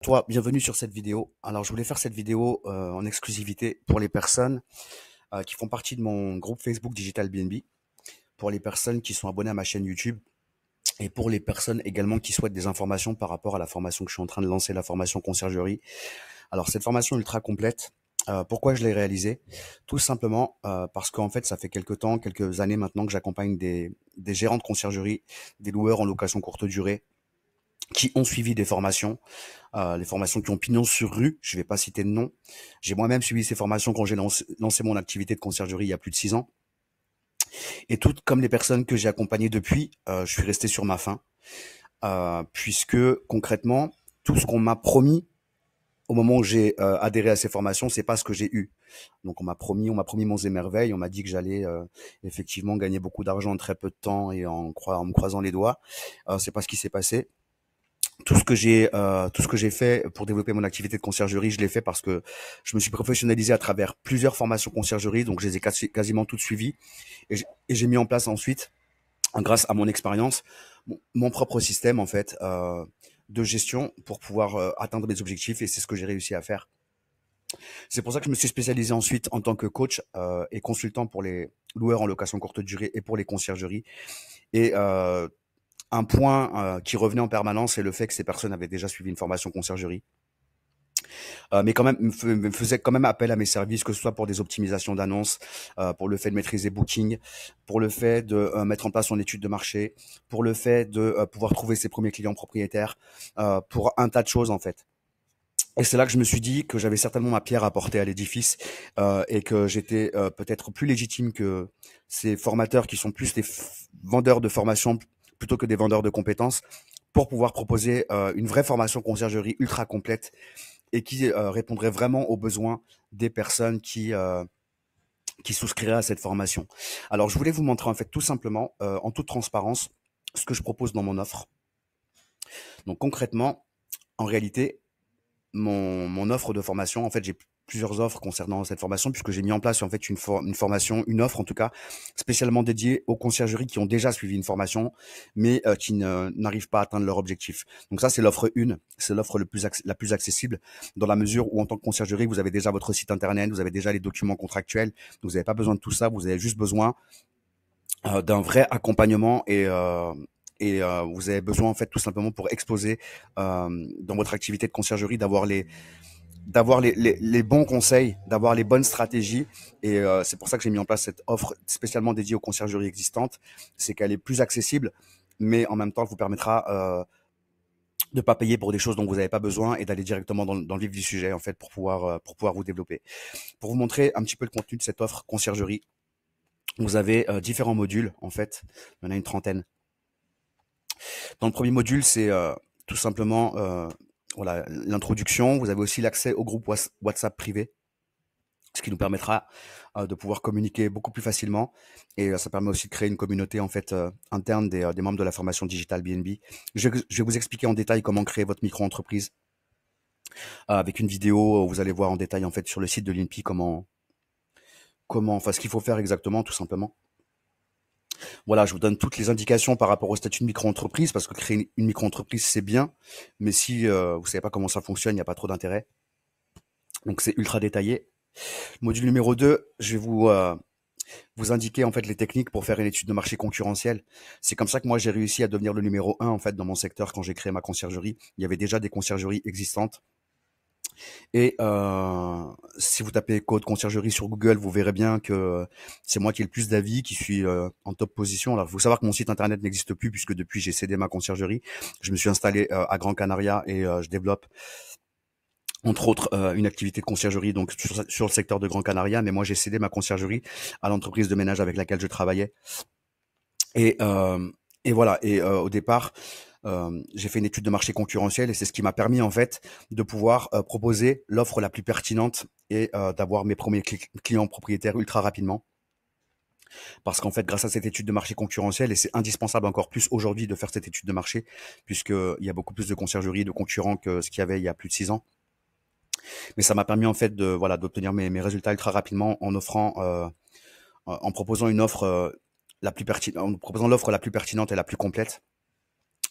Toi, bienvenue sur cette vidéo. Alors, je voulais faire cette vidéo en exclusivité pour les personnes qui font partie de mon groupe Facebook Digital BNB, pour les personnes qui sont abonnées à ma chaîne YouTube et pour les personnes également qui souhaitent des informations par rapport à la formation que je suis en train de lancer, la formation conciergerie. Alors, cette formation ultra complète, pourquoi je l'ai réalisée? Tout simplement parce qu'en fait, ça fait quelques années maintenant que j'accompagne des gérants de conciergerie, des loueurs en location courte durée, qui ont suivi des formations, les formations qui ont pignon sur rue, je vais pas citer de nom. J'ai moi-même suivi ces formations quand j'ai lancé mon activité de conciergerie il y a plus de 6 ans. Et toutes comme les personnes que j'ai accompagnées depuis, je suis resté sur ma faim, puisque concrètement, tout ce qu'on m'a promis au moment où j'ai adhéré à ces formations, c'est pas ce que j'ai eu. Donc on m'a promis monts et merveilles, on m'a dit que j'allais effectivement gagner beaucoup d'argent en très peu de temps et en me croisant les doigts. C'est pas ce qui s'est passé. Tout ce que j'ai fait pour développer mon activité de conciergerie, je l'ai fait parce que je me suis professionnalisé à travers plusieurs formations conciergerie, donc je les ai quasiment toutes suivies et j'ai mis en place ensuite, grâce à mon expérience, mon propre système en fait de gestion pour pouvoir atteindre mes objectifs et c'est ce que j'ai réussi à faire. C'est pour ça que je me suis spécialisé ensuite en tant que coach et consultant pour les loueurs en location courte durée et pour les conciergeries et un point qui revenait en permanence, c'est le fait que ces personnes avaient déjà suivi une formation conciergerie, mais quand même me faisaient quand même appel à mes services, que ce soit pour des optimisations d'annonces, pour le fait de maîtriser Booking, pour le fait de mettre en place son étude de marché, pour le fait de pouvoir trouver ses premiers clients propriétaires, pour un tas de choses en fait. Et c'est là que je me suis dit que j'avais certainement ma pierre à apporter à l'édifice et que j'étais peut-être plus légitime que ces formateurs qui sont plus des vendeurs de formation plutôt que des vendeurs de compétences pour pouvoir proposer une vraie formation conciergerie ultra complète et qui répondrait vraiment aux besoins des personnes qui souscriraient à cette formation. Alors, je voulais vous montrer en fait tout simplement, en toute transparence, ce que je propose dans mon offre. Donc concrètement, en réalité, mon offre de formation, en fait, j'ai plusieurs offres concernant cette formation puisque j'ai mis en place en fait une formation, une offre en tout cas spécialement dédiée aux conciergeries qui ont déjà suivi une formation mais qui n'arrivent pas à atteindre leur objectif. Donc ça c'est l'offre 1, c'est l'offre la plus accessible dans la mesure où en tant que conciergerie, vous avez déjà votre site internet, vous avez déjà les documents contractuels, vous n'avez pas besoin de tout ça, vous avez juste besoin d'un vrai accompagnement et vous avez besoin en fait tout simplement pour exposer dans votre activité de conciergerie d'avoir les bons conseils, d'avoir les bonnes stratégies. Et c'est pour ça que j'ai mis en place cette offre spécialement dédiée aux conciergeries existantes. C'est qu'elle est plus accessible, mais en même temps, elle vous permettra de pas payer pour des choses dont vous n'avez pas besoin et d'aller directement dans le vif du sujet en fait pour pouvoir vous développer. Pour vous montrer un petit peu le contenu de cette offre conciergerie, vous avez différents modules en fait. Il y en a une trentaine. Dans le premier module, c'est tout simplement voilà l'introduction. Vous avez aussi l'accès au groupe WhatsApp privé, ce qui nous permettra de pouvoir communiquer beaucoup plus facilement et ça permet aussi de créer une communauté en fait interne des membres de la formation Digital BNB. Je vais vous expliquer en détail comment créer votre micro-entreprise avec une vidéo où vous allez voir en détail en fait sur le site de l'INPI enfin ce qu'il faut faire exactement tout simplement. Voilà, je vous donne toutes les indications par rapport au statut de micro-entreprise parce que créer une micro-entreprise c'est bien, mais si vous savez pas comment ça fonctionne, il n'y a pas trop d'intérêt. Donc c'est ultra détaillé. Module numéro 2, je vais vous indiquer en fait les techniques pour faire une étude de marché concurrentielle. C'est comme ça que moi j'ai réussi à devenir le numéro 1 en fait dans mon secteur quand j'ai créé ma conciergerie. Il y avait déjà des conciergeries existantes. Et si vous tapez code conciergerie sur Google, vous verrez bien que c'est moi qui ai le plus d'avis, qui suis en top position. Alors, il faut savoir que mon site internet n'existe plus puisque depuis j'ai cédé ma conciergerie. Je me suis installé à Gran Canaria et je développe entre autres une activité de conciergerie donc sur le secteur de Gran Canaria. Mais moi, j'ai cédé ma conciergerie à l'entreprise de ménage avec laquelle je travaillais. Et, euh, et voilà. Et au départ, j'ai fait une étude de marché concurrentielle et c'est ce qui m'a permis en fait de pouvoir proposer l'offre la plus pertinente et d'avoir mes premiers clients propriétaires ultra rapidement. Parce qu'en fait, grâce à cette étude de marché concurrentielle, et c'est indispensable encore plus aujourd'hui de faire cette étude de marché, puisqu'il y a beaucoup plus de conciergeries, de concurrents que ce qu'il y avait il y a plus de 6 ans. Mais ça m'a permis en fait de voilà d'obtenir mes résultats ultra rapidement en offrant, en proposant une offre la plus pertinente, en proposant l'offre la plus pertinente et la plus complète.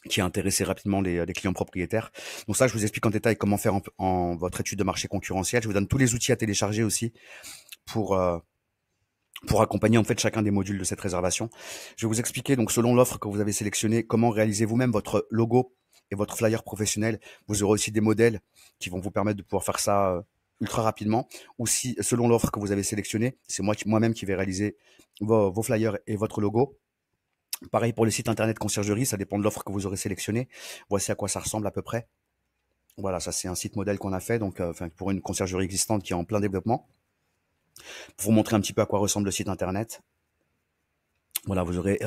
qui a intéressé rapidement les clients propriétaires. Donc ça, je vous explique en détail comment faire en votre étude de marché concurrentielle. Je vous donne tous les outils à télécharger aussi pour euh, pour accompagner en fait chacun des modules de cette réservation. Je vais vous expliquer donc selon l'offre que vous avez sélectionnée, comment réaliser vous-même votre logo et votre flyer professionnel. Vous aurez aussi des modèles qui vont vous permettre de pouvoir faire ça ultra rapidement. Ou si selon l'offre que vous avez sélectionnée, c'est moi-même qui vais réaliser vos flyers et votre logo. Pareil pour le site internet conciergerie, ça dépend de l'offre que vous aurez sélectionnée. Voici à quoi ça ressemble à peu près. Voilà, ça c'est un site modèle qu'on a fait donc pour une conciergerie existante qui est en plein développement. Pour vous montrer un petit peu à quoi ressemble le site internet. Voilà, vous aurez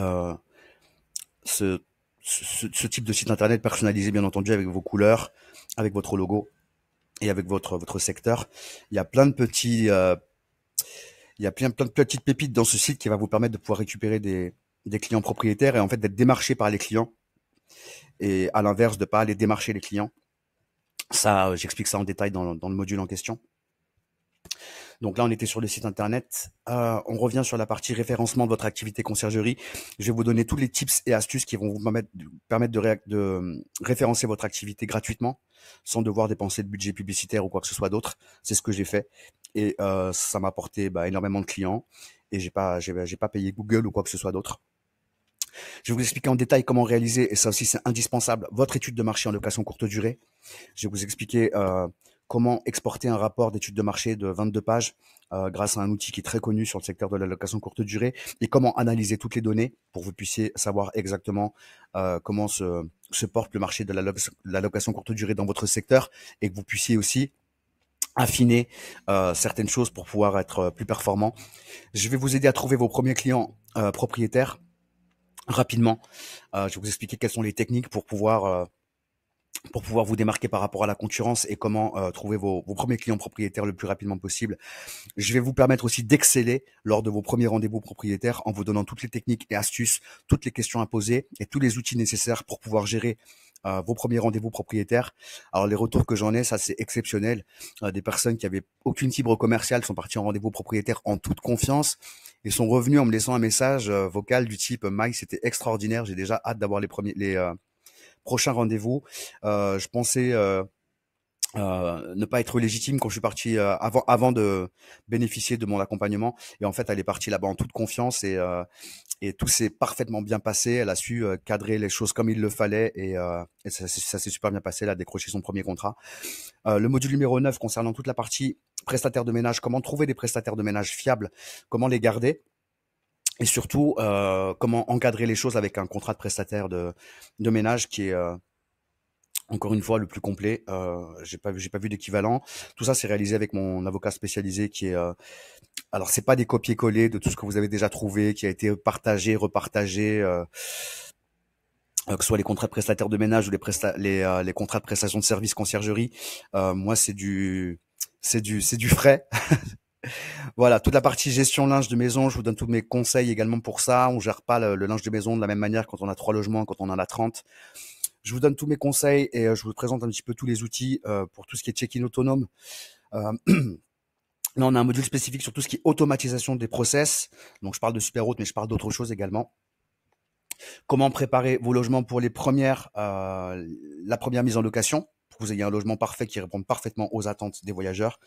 ce, ce type de site internet personnalisé, bien entendu, avec vos couleurs, avec votre logo et avec votre secteur. Il y a plein de petits, il y a plein de petites pépites dans ce site qui va vous permettre de pouvoir récupérer des clients propriétaires et en fait d'être démarché par les clients et à l'inverse de pas aller démarcher les clients. Ça, j'explique ça en détail dans le module en question. Donc là, on était sur le site internet. On revient sur la partie référencement de votre activité conciergerie. Je vais vous donner tous les tips et astuces qui vont vous permettre de référencer votre activité gratuitement, sans devoir dépenser de budget publicitaire ou quoi que ce soit d'autre. C'est ce que j'ai fait et ça m'a apporté énormément de clients et j'ai pas payé Google ou quoi que ce soit d'autre. Je vais vous expliquer en détail comment réaliser, et ça aussi c'est indispensable, votre étude de marché en location courte durée. Je vais vous expliquer comment exporter un rapport d'étude de marché de 22 pages grâce à un outil qui est très connu sur le secteur de la location courte durée et comment analyser toutes les données pour que vous puissiez savoir exactement comment se porte le marché de la location courte durée dans votre secteur et que vous puissiez aussi affiner certaines choses pour pouvoir être plus performant. Je vais vous aider à trouver vos premiers clients propriétaires rapidement. Je vais vous expliquer quelles sont les techniques pour pouvoir vous démarquer par rapport à la concurrence et comment trouver vos premiers clients propriétaires le plus rapidement possible. Je vais vous permettre aussi d'exceller lors de vos premiers rendez-vous propriétaires en vous donnant toutes les techniques et astuces, toutes les questions à poser et tous les outils nécessaires pour pouvoir gérer vos premiers rendez-vous propriétaires. Alors les retours que j'en ai, ça c'est exceptionnel. Des personnes qui avaient aucune fibre commerciale sont parties en rendez-vous propriétaire en toute confiance et sont revenus en me laissant un message vocal du type Mike, c'était extraordinaire, j'ai déjà hâte d'avoir les prochains rendez-vous. Je pensais ne pas être légitime quand je suis parti avant de bénéficier de mon accompagnement et en fait elle est partie là-bas en toute confiance et tout s'est parfaitement bien passé. Elle a su cadrer les choses comme il le fallait et ça s'est super bien passé. Elle a décroché son premier contrat. Le module numéro 9 concernant toute la partie prestataires de ménage, comment trouver des prestataires de ménage fiables, comment les garder et surtout comment encadrer les choses avec un contrat de prestataire de ménage qui est encore une fois le plus complet. J'ai pas vu d'équivalent. Tout ça c'est réalisé avec mon avocat spécialisé qui est alors c'est pas des copier-coller de tout ce que vous avez déjà trouvé, qui a été partagé, repartagé, que ce soit les contrats de prestataire de ménage ou les contrats de prestation de services conciergerie. Moi c'est du frais. Voilà, toute la partie gestion linge de maison, je vous donne tous mes conseils également pour ça. On gère pas le linge de maison de la même manière quand on a 3 logements, quand on en a 30. Je vous donne tous mes conseils et je vous présente un petit peu tous les outils pour tout ce qui est check-in autonome. Euh, Là, on a un module spécifique sur tout ce qui est automatisation des process. Donc, je parle de Superhôte, mais je parle d'autres choses également. Comment préparer vos logements pour la première mise en location, pour que vous ayez un logement parfait qui réponde parfaitement aux attentes des voyageurs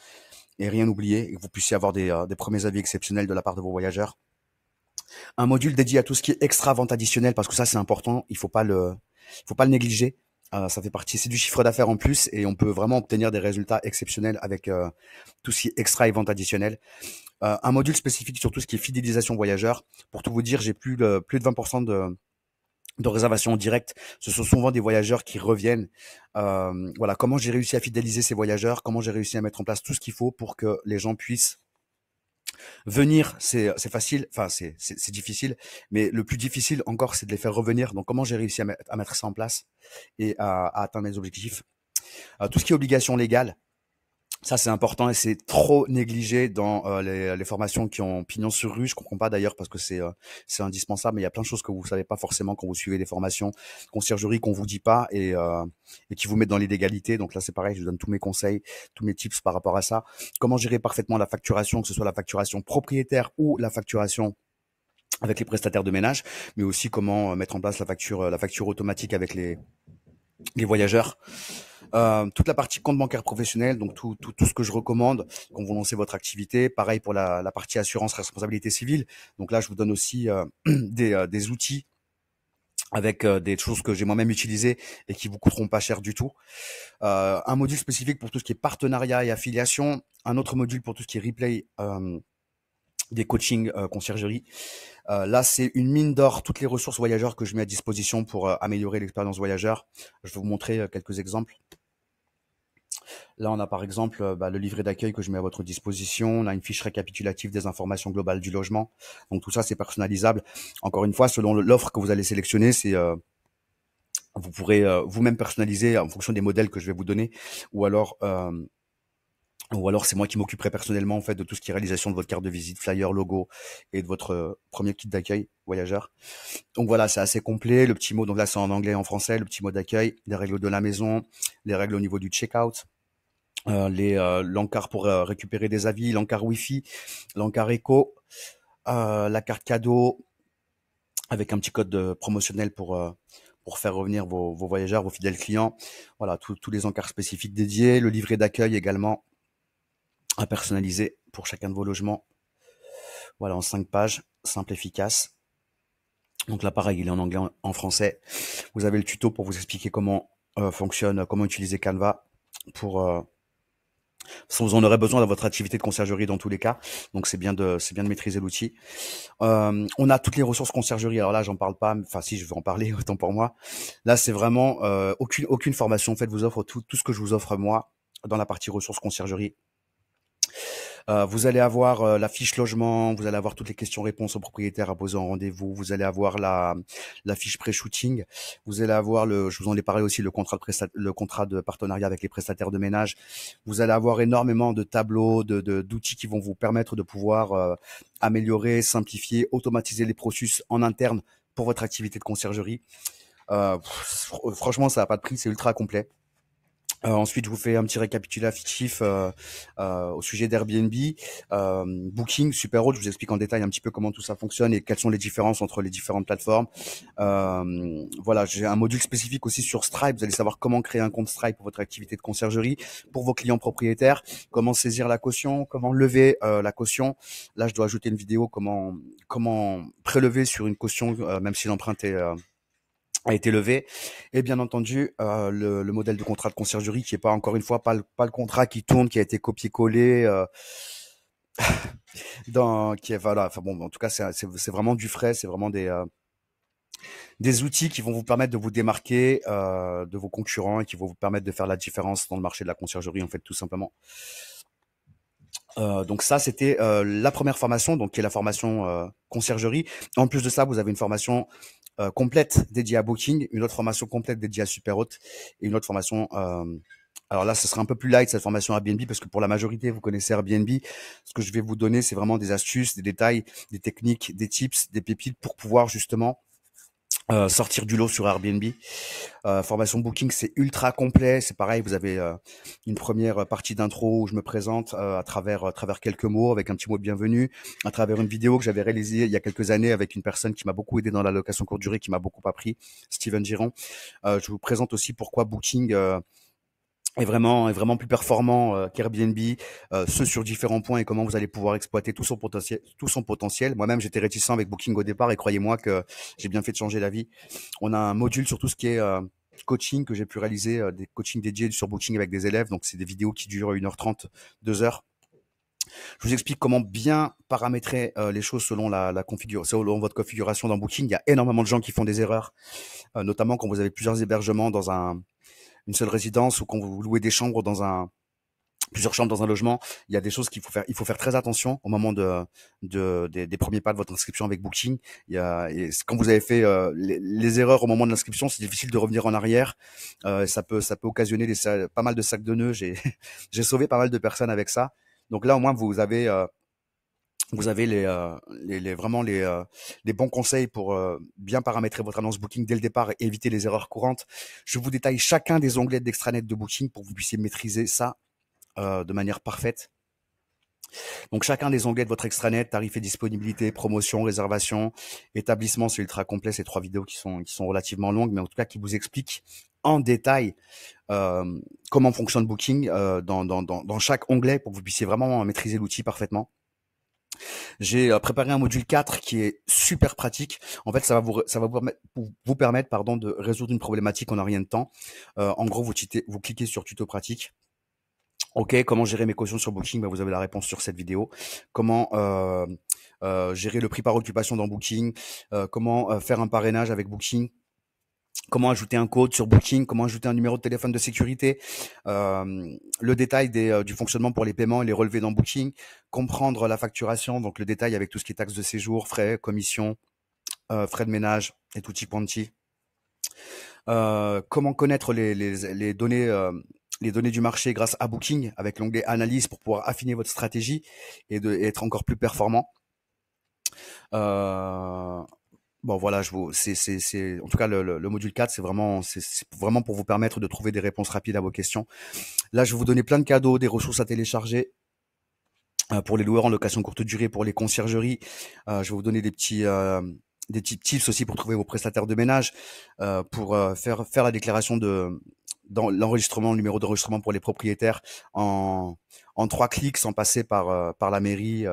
et rien oublier, et que vous puissiez avoir des premiers avis exceptionnels de la part de vos voyageurs. Un module dédié à tout ce qui est extra vente additionnelle, parce que ça, c'est important. Il faut pas le négliger. Ça fait partie, c'est du chiffre d'affaires en plus et on peut vraiment obtenir des résultats exceptionnels avec tout ce qui est extra et vente additionnelle. Un module spécifique sur tout ce qui est fidélisation voyageur. Pour tout vous dire, j'ai plus de 20% de réservations en direct. Ce sont souvent des voyageurs qui reviennent. Voilà, comment j'ai réussi à fidéliser ces voyageurs, comment j'ai réussi à mettre en place tout ce qu'il faut pour que les gens puissent venir. C'est facile, enfin c'est difficile, mais le plus difficile encore, c'est de les faire revenir. Donc comment j'ai réussi à mettre ça en place et à atteindre mes objectifs. Tout ce qui est obligation légale, ça c'est important et c'est trop négligé dans les formations qui ont pignon sur rue. Je comprends pas d'ailleurs parce que c'est indispensable, mais il y a plein de choses que vous savez pas forcément quand vous suivez des formations conciergerie qu'on vous dit pas et qui vous mettent dans l'illégalité. Donc là c'est pareil, je vous donne tous mes conseils, tous mes tips par rapport à ça. Comment gérer parfaitement la facturation, que ce soit la facturation propriétaire ou la facturation avec les prestataires de ménage, mais aussi comment mettre en place la facture automatique avec les voyageurs. Toute la partie compte bancaire professionnel, donc tout ce que je recommande quand vous lancez votre activité. Pareil pour la partie assurance responsabilité civile. Donc là, je vous donne aussi des outils avec des choses que j'ai moi-même utilisées et qui vous coûteront pas cher du tout. Un module spécifique pour tout ce qui est partenariat et affiliation. Un autre module pour tout ce qui est replay des coachings conciergerie. Là, c'est une mine d'or, toutes les ressources voyageurs que je mets à disposition pour améliorer l'expérience voyageur. Je vais vous montrer quelques exemples. Là, on a par exemple le livret d'accueil que je mets à votre disposition. On a une fiche récapitulative des informations globales du logement. Donc tout ça, c'est personnalisable. Encore une fois, selon l'offre que vous allez sélectionner, vous pourrez vous-même personnaliser en fonction des modèles que je vais vous donner, ou alors c'est moi qui m'occuperai personnellement en fait de tout ce qui est réalisation de votre carte de visite, flyer, logo et de votre premier kit d'accueil voyageur. Donc voilà, c'est assez complet. Le petit mot, donc là c'est en anglais et en français, le petit mot d'accueil, les règles de la maison, les règles au niveau du check-out, l'encart pour récupérer des avis, l'encart Wi-Fi, l'encart éco, la carte cadeau avec un petit code promotionnel pour faire revenir vos voyageurs, vos fidèles clients. Voilà, tous les encarts spécifiques dédiés, le livret d'accueil également à personnaliser pour chacun de vos logements. Voilà, en 5 pages, simple, efficace. Donc là, pareil, il est en anglais, en français. Vous avez le tuto pour vous expliquer comment fonctionne, comment utiliser Canva pour vous en aurez besoin dans votre activité de conciergerie dans tous les cas. Donc c'est bien de maîtriser l'outil. On a toutes les ressources conciergerie. Alors là, j'en parle pas. Enfin, si, je vais en parler, autant pour moi. Là, c'est vraiment aucune formation. En fait, vous offre tout ce que je vous offre moi dans la partie ressources conciergerie. Vous allez avoir la fiche logement, vous allez avoir toutes les questions-réponses aux propriétaires à poser en rendez-vous, vous allez avoir la fiche pré-shooting, vous allez avoir je vous en ai parlé aussi, le contrat de partenariat avec les prestataires de ménage. Vous allez avoir énormément de tableaux, d'outils qui vont vous permettre de pouvoir améliorer, simplifier, automatiser les processus en interne pour votre activité de conciergerie. Franchement, ça n'a pas de prix, c'est ultra complet. Ensuite, je vous fais un petit récapitulatif au sujet d'Airbnb, Booking, Superhot. Je vous explique en détail un petit peu comment tout ça fonctionne et quelles sont les différences entre les différentes plateformes. Voilà, j'ai un module spécifique aussi sur Stripe. Vous allez savoir comment créer un compte Stripe pour votre activité de conciergerie, pour vos clients propriétaires, comment saisir la caution, comment lever la caution. Là, je dois ajouter une vidéo comment prélever sur une caution, même si l'empreinte a été levé, et bien entendu le modèle de contrat de conciergerie qui est pas, encore une fois, pas le contrat qui tourne, qui a été copié-collé qui est, voilà, enfin bon, en tout cas c'est vraiment du frais, c'est vraiment des outils qui vont vous permettre de vous démarquer de vos concurrents et qui vont vous permettre de faire la différence dans le marché de la conciergerie, en fait, tout simplement. Donc ça, c'était la première formation, donc qui est la formation conciergerie. En plus de ça, vous avez une formation complète dédiée à Booking, une autre formation complète dédiée à Superhot et une autre formation. Alors là, ce sera un peu plus light cette formation Airbnb parce que pour la majorité, vous connaissez Airbnb. Ce que je vais vous donner, c'est vraiment des astuces, des détails, des techniques, des tips, des pépites pour pouvoir justement sortir du lot sur Airbnb. Formation Booking, c'est ultra complet. C'est pareil, vous avez une première partie d'intro où je me présente à travers quelques mots, avec un petit mot de bienvenue, à travers une vidéo que j'avais réalisée il y a quelques années avec une personne qui m'a beaucoup aidé dans la location courte durée, qui m'a beaucoup appris, Steven Giron. Je vous présente aussi pourquoi Booking est vraiment plus performant qu'Airbnb, ce sur différents points et comment vous allez pouvoir exploiter tout son potentiel. Moi-même, j'étais réticent avec Booking au départ et croyez-moi que j'ai bien fait de changer d'avis. On a un module sur tout ce qui est coaching que j'ai pu réaliser, des coachings dédiés sur Booking avec des élèves. Donc, c'est des vidéos qui durent 1h30, 2 heures. Je vous explique comment bien paramétrer les choses selon selon votre configuration dans Booking. Il y a énormément de gens qui font des erreurs, notamment quand vous avez plusieurs hébergements dans une seule résidence ou quand vous louez des chambres plusieurs chambres dans un logement. Il y a des choses il faut faire très attention au moment des premiers pas de votre inscription avec Booking. Quand vous avez fait les erreurs au moment de l'inscription, c'est difficile de revenir en arrière. Ça peut occasionner pas mal de sacs de nœuds. J'ai sauvé pas mal de personnes avec ça. Donc là, au moins, vous avez vraiment les bons conseils pour bien paramétrer votre annonce Booking dès le départ et éviter les erreurs courantes. Je vous détaille chacun des onglets d'extranet de Booking pour que vous puissiez maîtriser ça de manière parfaite. Donc chacun des onglets de votre extranet, tarif et disponibilité, promotion, réservation, établissement, c'est ultra complet, ces 3 vidéos qui sont relativement longues, mais en tout cas qui vous expliquent en détail comment fonctionne Booking dans chaque onglet pour que vous puissiez vraiment maîtriser l'outil parfaitement. J'ai préparé un module 4 qui est super pratique. En fait, ça va vous permettre pardon, de résoudre une problématique en un rien de temps. En gros, vous cliquez sur tuto pratique. Ok, comment gérer mes cautions sur Booking? Bah, vous avez la réponse sur cette vidéo. Comment gérer le prix par occupation dans Booking? Comment faire un parrainage avec Booking? Comment ajouter un code sur Booking? Comment ajouter un numéro de téléphone de sécurité? Le détail du fonctionnement pour les paiements et les relevés dans Booking. Comprendre la facturation, donc le détail avec tout ce qui est taxes de séjour, frais, commissions, frais de ménage et tutti quanti. Comment connaître les données du marché grâce à Booking avec l'onglet analyse pour pouvoir affiner votre stratégie et être encore plus performant. Bon voilà, en tout cas le module 4, c'est vraiment pour vous permettre de trouver des réponses rapides à vos questions. Là, je vais vous donner plein de cadeaux, des ressources à télécharger pour les loueurs en location courte durée, pour les conciergeries. Je vais vous donner des petits tips aussi pour trouver vos prestataires de ménage, pour faire la déclaration dans l'enregistrement, le numéro d'enregistrement pour les propriétaires en 3 clics sans passer par la mairie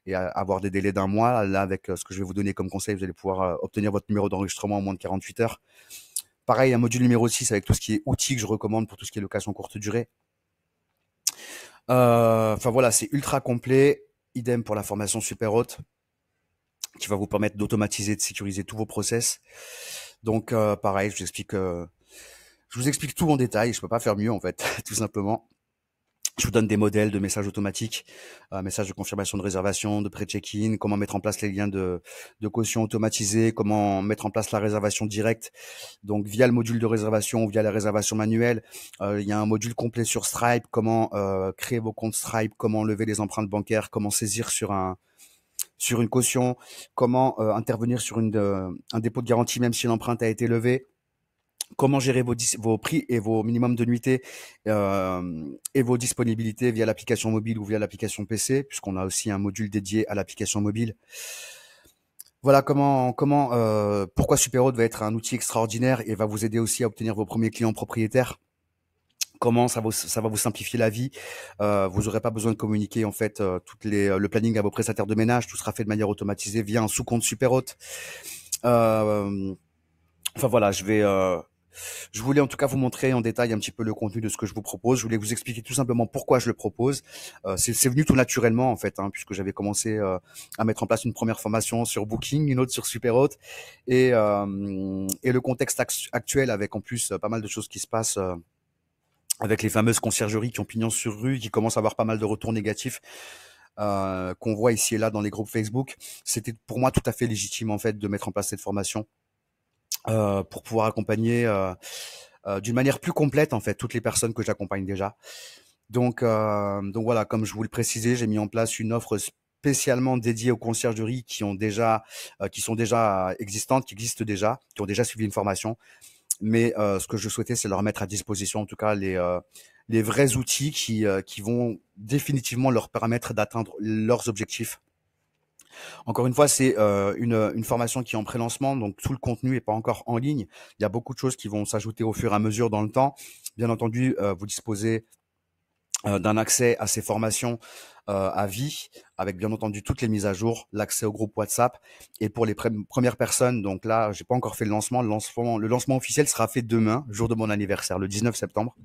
et avoir des délais d'1 mois. Là, avec ce que je vais vous donner comme conseil, vous allez pouvoir obtenir votre numéro d'enregistrement en moins de 48 heures. Pareil, un module numéro 6 avec tout ce qui est outils que je recommande pour tout ce qui est location courte durée. Enfin voilà, c'est ultra complet. Idem pour la formation super haute qui va vous permettre d'automatiser, de sécuriser tous vos process. Donc pareil, je vous explique tout en détail. Je peux pas faire mieux en fait, tout simplement. Je vous donne des modèles de messages automatiques, messages de confirmation de réservation, de pré-check-in, comment mettre en place les liens de caution automatisés, comment mettre en place la réservation directe. Donc via le module de réservation, via la réservation manuelle, il y a un module complet sur Stripe, comment créer vos comptes Stripe, comment lever les empreintes bancaires, comment saisir sur une caution, comment intervenir sur un dépôt de garantie même si l'empreinte a été levée. Comment gérer vos prix et vos minimums de nuitées et vos disponibilités via l'application mobile ou via l'application PC, puisqu'on a aussi un module dédié à l'application mobile. Voilà pourquoi Superhot va être un outil extraordinaire et va vous aider aussi à obtenir vos premiers clients propriétaires. Comment ça va vous simplifier la vie. Vous n'aurez pas besoin de communiquer en fait le planning à vos prestataires de ménage. Tout sera fait de manière automatisée via un sous-compte Superhot. Enfin voilà, je voulais en tout cas vous montrer en détail un petit peu le contenu de ce que je vous propose. Je voulais vous expliquer tout simplement pourquoi je le propose. C'est venu tout naturellement en fait, puisque j'avais commencé à mettre en place une première formation sur Booking, une autre sur Superhot, et le contexte actuel avec en plus pas mal de choses qui se passent avec les fameuses conciergeries qui ont pignon sur rue, qui commencent à avoir pas mal de retours négatifs. Qu'on voit ici et là dans les groupes Facebook. C'était pour moi tout à fait légitime en fait de mettre en place cette formation. Pour pouvoir accompagner d'une manière plus complète en fait toutes les personnes que j'accompagne déjà. Donc voilà, comme je vous le précisais, j'ai mis en place une offre spécialement dédiée aux conciergeries qui sont déjà existantes, qui existent déjà, qui ont déjà suivi une formation. Mais ce que je souhaitais, c'est leur mettre à disposition en tout cas les vrais outils qui vont définitivement leur permettre d'atteindre leurs objectifs. Encore une fois, c'est une formation qui est en pré-lancement, donc tout le contenu n'est pas encore en ligne. Il y a beaucoup de choses qui vont s'ajouter au fur et à mesure dans le temps. Bien entendu, vous disposez d'un accès à ces formations à vie, avec bien entendu toutes les mises à jour, l'accès au groupe WhatsApp. Et pour les premières personnes, donc là, j'ai pas encore fait le lancement. Le lancement officiel sera fait demain, jour de mon anniversaire, le 19 septembre.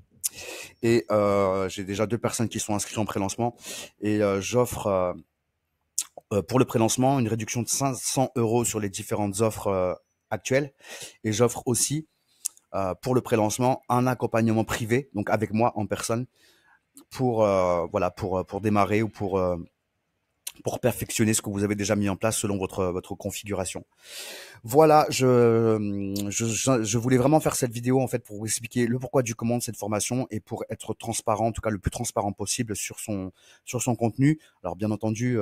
Et j'ai déjà 2 personnes qui sont inscrites en pré-lancement. Et j'offre pour le pré-lancement une réduction de 500 € sur les différentes offres actuelles. Et j'offre aussi pour le pré-lancement un accompagnement privé, donc avec moi en personne, pour démarrer ou pour perfectionner ce que vous avez déjà mis en place selon votre configuration. Voilà, je voulais vraiment faire cette vidéo en fait pour vous expliquer le pourquoi du comment de cette formation et pour être transparent, en tout cas le plus transparent possible sur son contenu. Alors bien entendu,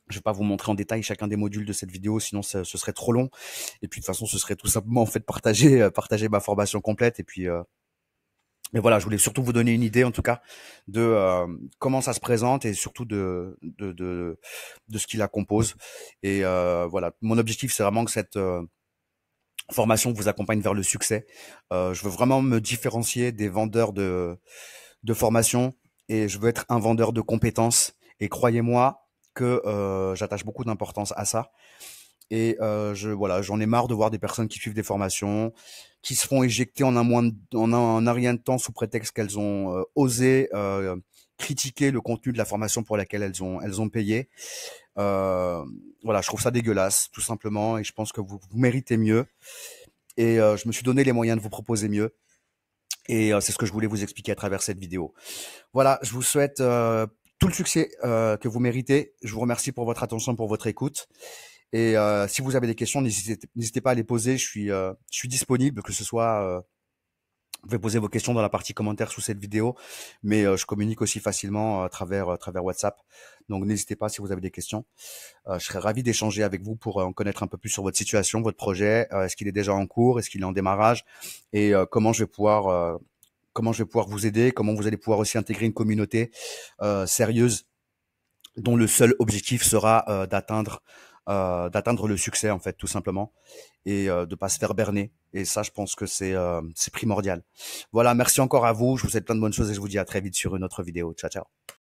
je vais pas vous montrer en détail chacun des modules de cette vidéo, sinon ce serait trop long. Et puis de toute façon, ce serait tout simplement en fait partager ma formation complète. Et puis Mais voilà, je voulais surtout vous donner une idée, en tout cas, de comment ça se présente et surtout de ce qui la compose. Et voilà, mon objectif, c'est vraiment que cette formation vous accompagne vers le succès. Je veux vraiment me différencier des vendeurs de formation et je veux être un vendeur de compétences. Et croyez-moi que j'attache beaucoup d'importance à ça. Et voilà, j'en ai marre de voir des personnes qui suivent des formations, qui se font éjecter en un rien de temps sous prétexte qu'elles ont osé critiquer le contenu de la formation pour laquelle elles ont payé. Euh, voilà, je trouve ça dégueulasse, tout simplement, et je pense que vous méritez mieux. Et je me suis donné les moyens de vous proposer mieux. Et c'est ce que je voulais vous expliquer à travers cette vidéo. Voilà, je vous souhaite tout le succès que vous méritez. Je vous remercie pour votre attention, pour votre écoute. Et si vous avez des questions, n'hésitez pas à les poser. Je suis disponible, que ce soit, vous pouvez poser vos questions dans la partie commentaires sous cette vidéo, mais je communique aussi facilement à travers WhatsApp. Donc n'hésitez pas si vous avez des questions. Je serais ravi d'échanger avec vous pour en connaître un peu plus sur votre situation, votre projet. Est-ce qu'il est déjà en cours? Est-ce qu'il est en démarrage? Et comment je vais pouvoir vous aider? Comment vous allez pouvoir aussi intégrer une communauté sérieuse dont le seul objectif sera d'atteindre le succès en fait tout simplement et de pas se faire berner et ça je pense que c'est primordial. Voilà, merci encore à vous, je vous souhaite plein de bonnes choses et je vous dis à très vite sur une autre vidéo. Ciao ciao.